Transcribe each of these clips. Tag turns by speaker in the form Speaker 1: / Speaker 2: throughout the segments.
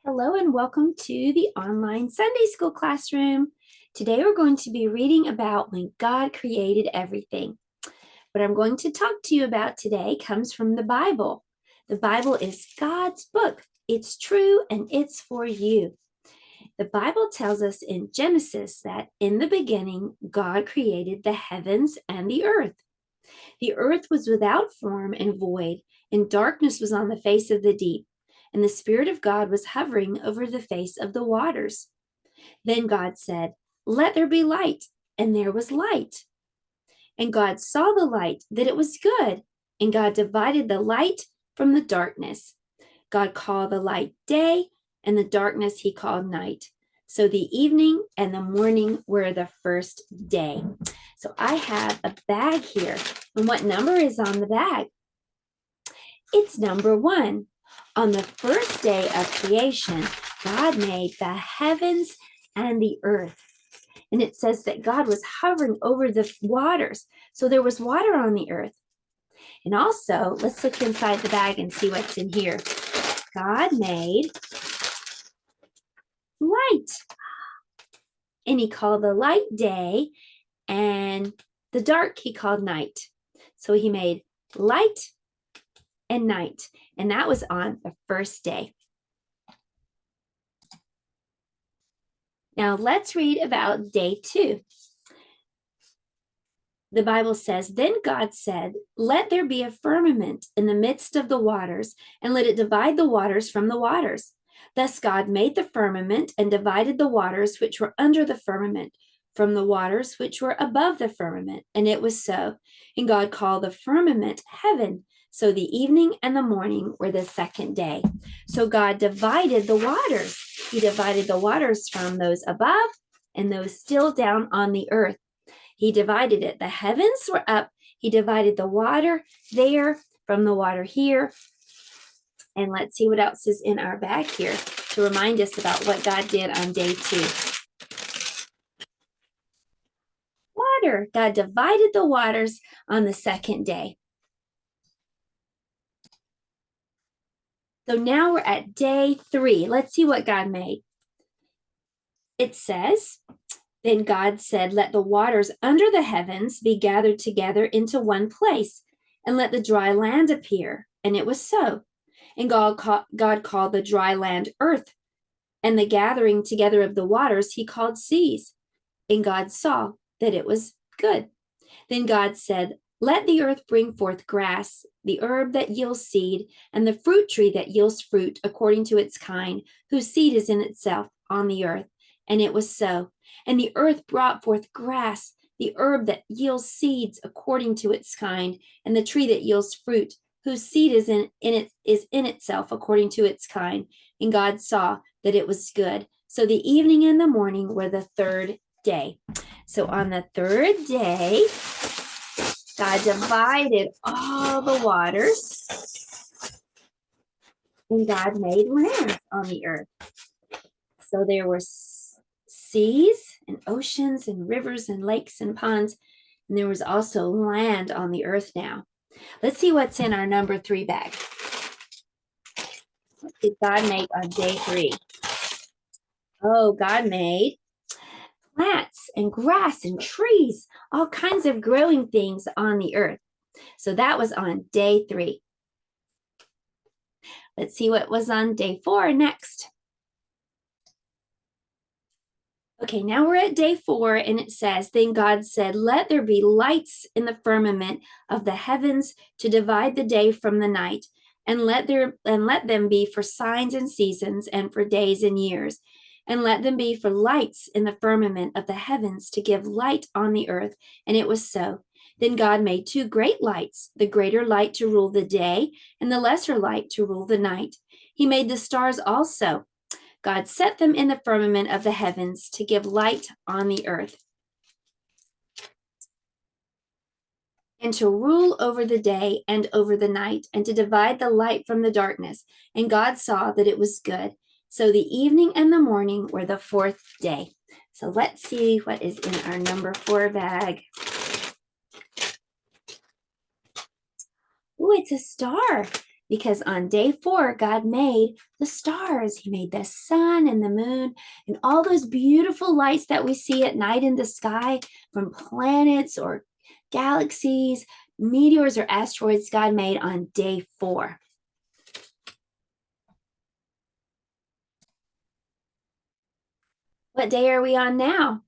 Speaker 1: Hello and welcome to the online Sunday school classroom. Today we're going to be reading about when God created everything. What I'm going to talk to you about today comes from the Bible. The Bible is God's book. It's true and it's for you. The Bible tells us in Genesis that in the beginning, God created the heavens and the earth. The earth was without form and void, and darkness was on the face of the deep, and the Spirit of God was hovering over the face of the waters. Then God said, "Let there be light," and there was light. And God saw the light, that it was good, and God divided the light from the darkness. God called the light day, and the darkness he called night. So the evening and the morning were the first day. So I have a bag here. And what number is on the bag? It's number 1. On the first day of creation, God made the heavens and the earth. And it says that God was hovering over the waters. So there was water on the earth. And also, let's look inside the bag and see what's in here. God made light. And he called the light day, and the dark he called night. So he made light and night, and that was on the first day. Now let's read about day 2. The Bible says, "Then God said, 'Let there be a firmament in the midst of the waters, and let it divide the waters from the waters.' Thus God made the firmament and divided the waters which were under the firmament from the waters which were above the firmament. And it was so. And God called the firmament heaven. So the evening and the morning were the second day." So God divided the waters. He divided the waters from those above and those still down on the earth. He divided it. The heavens were up. He divided the water there from the water here. And let's see what else is in our bag here to remind us about what God did on day 2. Water. God divided the waters on the second day. So now we're at day 3. Let's see what God made. It says, "Then God said, 'Let the waters under the heavens be gathered together into one place, and let the dry land appear.' And it was so. And God called the dry land earth, and the gathering together of the waters he called seas. And God saw that it was good. Then God said, 'Let the earth bring forth grass, the herb that yields seed, and the fruit tree that yields fruit according to its kind, whose seed is in itself on the earth.' And it was so. And the earth brought forth grass, the herb that yields seeds according to its kind, and the tree that yields fruit, whose seed is in itself according to its kind. And God saw that it was good. So the evening and the morning were the third day." So on the third day, God divided all the waters, and God made land on the earth. So there were seas and oceans and rivers and lakes and ponds, and there was also land on the earth now. Let's see what's in our number 3 bag. What did God make on day 3? Oh, God made plants and grass and trees, all kinds of growing things on the earth. So that was on day 3. Let's see what was on day 4 next. Okay, now we're at day 4, and it says, "Then God said, 'Let there be lights in the firmament of the heavens to divide the day from the night, and let them be for signs and seasons, and for days and years. And let them be for lights in the firmament of the heavens to give light on the earth.' And it was so. Then God made 2 great lights, the greater light to rule the day, and the lesser light to rule the night. He made the stars also. God set them in the firmament of the heavens to give light on the earth, and to rule over the day and over the night, and to divide the light from the darkness. And God saw that it was good. So the evening and the morning were the 4th day." So let's see what is in our number 4 bag. Oh, it's a star. because on day 4, God made the stars. He made the sun and the moon and all those beautiful lights that we see at night in the sky from planets or galaxies, meteors or asteroids God made on day 4. What day are we on now?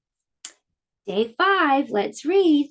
Speaker 1: Day 5. Let's read.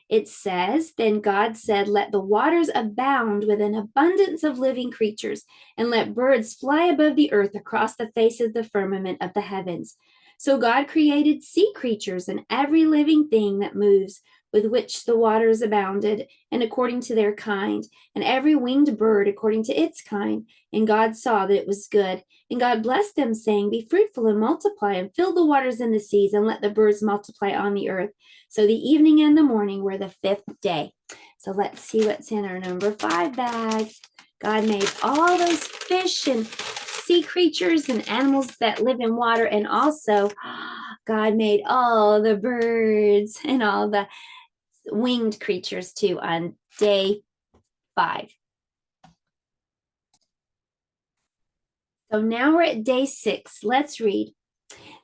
Speaker 1: It says, "Then God said, let the waters abound with an abundance of living creatures, and let birds fly above the earth across the face of the firmament of the heavens. So God created sea creatures and every living thing that moves, with which the waters abounded, and according to their kind, and every winged bird according to its kind. And God saw that it was good. And God blessed them, saying, Be fruitful and multiply, and fill the waters in the seas, and let the birds multiply on the earth. So the evening and the morning were the 5th day." So let's see what's in our number 5 bag. God made all those fish and sea creatures and animals that live in water, and also God made all the birds and all the winged creatures too on day 5. So now we're at day 6. Let's read.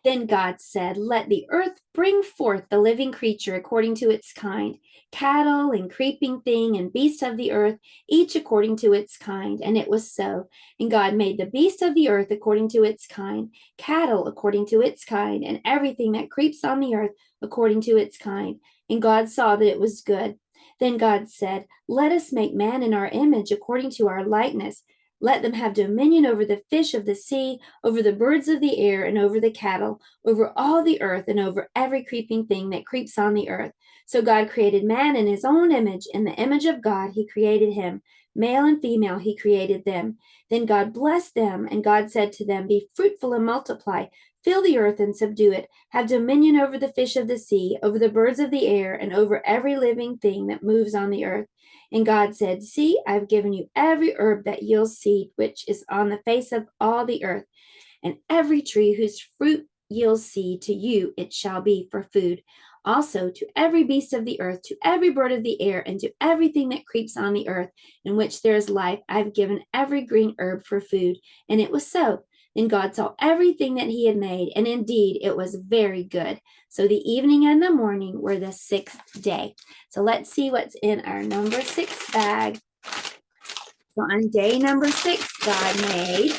Speaker 1: Then God said, let the earth bring forth the living creature according to its kind, cattle and creeping thing and beast of the earth, each according to its kind. And it was so. And God made the beast of the earth according to its kind, cattle according to its kind, and everything that creeps on the earth according to its kind. And God saw that it was good. Then God said, let us make man in our image according to our likeness. Let them have dominion over the fish of the sea, over the birds of the air, and over the cattle, over all the earth, and over every creeping thing that creeps on the earth. So God created man in his own image. In the image of God, he created him. Male and female, he created them. Then God blessed them, and God said to them, Be fruitful and multiply. Fill the earth and subdue it. Have dominion over the fish of the sea, over the birds of the air, and over every living thing that moves on the earth. And God said, See, I've given you every herb that yields seed, which is on the face of all the earth, and every tree whose fruit yields seed, to you it shall be for food. Also to every beast of the earth, to every bird of the air, and to everything that creeps on the earth, in which there is life, I've given every green herb for food. And it was so. Then God saw everything that he had made, and indeed it was very good. So the evening and the morning were the 6th day. So let's see what's in our number 6 bag. So on day number 6, God made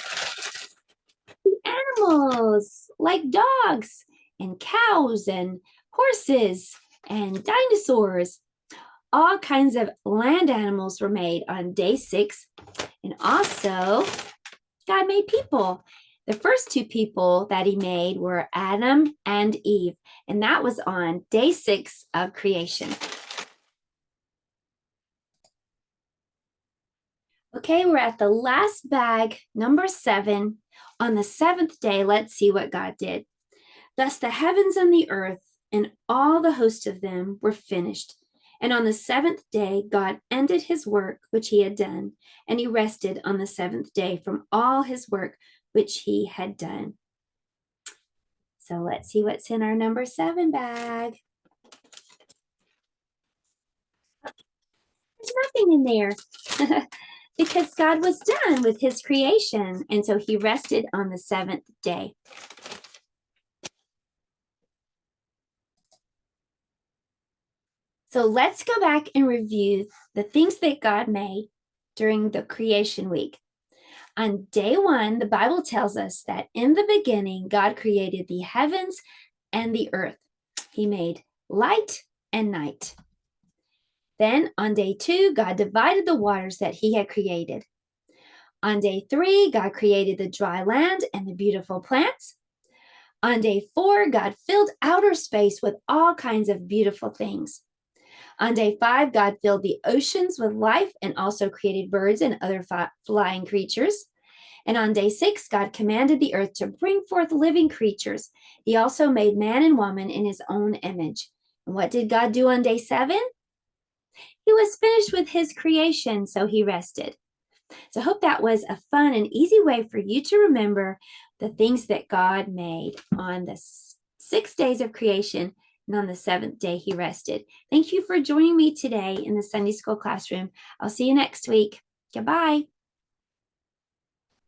Speaker 1: the animals like dogs and cows and horses and dinosaurs. All kinds of land animals were made on day 6. And also, God made people. The first 2 people that he made were Adam and Eve, and that was on day 6 of creation. Okay, we're at the last bag, number 7. On the 7th day, let's see what God did. Thus the heavens and the earth and all the host of them were finished. And on the 7th day, God ended his work which he had done, and he rested on the 7th day from all his work which he had done. So let's see what's in our number 7 bag. There's nothing in there because God was done with his creation, and so he rested on the 7th day. So let's go back and review the things that God made during the creation week. On day 1, the Bible tells us that in the beginning, God created the heavens and the earth. He made light and night. Then on day 2, God divided the waters that he had created. On day 3, God created the dry land and the beautiful plants. On day 4, God filled outer space with all kinds of beautiful things. On day 5, God filled the oceans with life and also created birds and other flying creatures. And on day 6, God commanded the earth to bring forth living creatures. He also made man and woman in his own image. And what did God do on day 7? He was finished with his creation, so he rested. So I hope that was a fun and easy way for you to remember the things that God made on the 6 days of creation, and on the 7th day he rested. Thank you for joining me today in the Sunday School classroom. I'll see you next week. Goodbye.